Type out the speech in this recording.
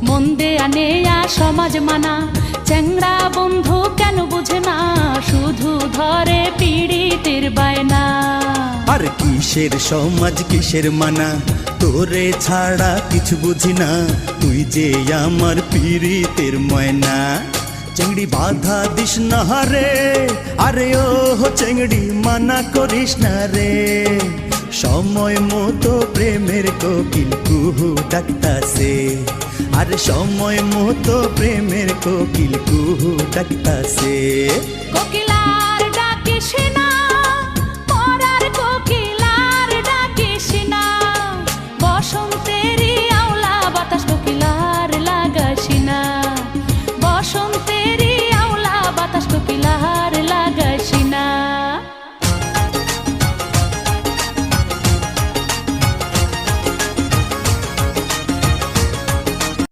মন দেয়া নেয়া সমাজ মানা, চ্যাংড়া বন্ধু কেন বুঝে না, শুধু ধরে পীড়িতের বায়না। আর কিসের সমাজ কিসের মানা, তোরে ছাড়া কিছু বুঝি না, তুই যে আমার পীড়িতের ময়না। চেংড়ি বাধা দিস না রে, আরে ও চেংড়ি মানা করিস না রে, সময় মতো প্রেমের কোকিল কুহু ডাকতাছে, আরে সময় মতো প্রেমের কোকিল কুহু ডাকতাছে। কোকিল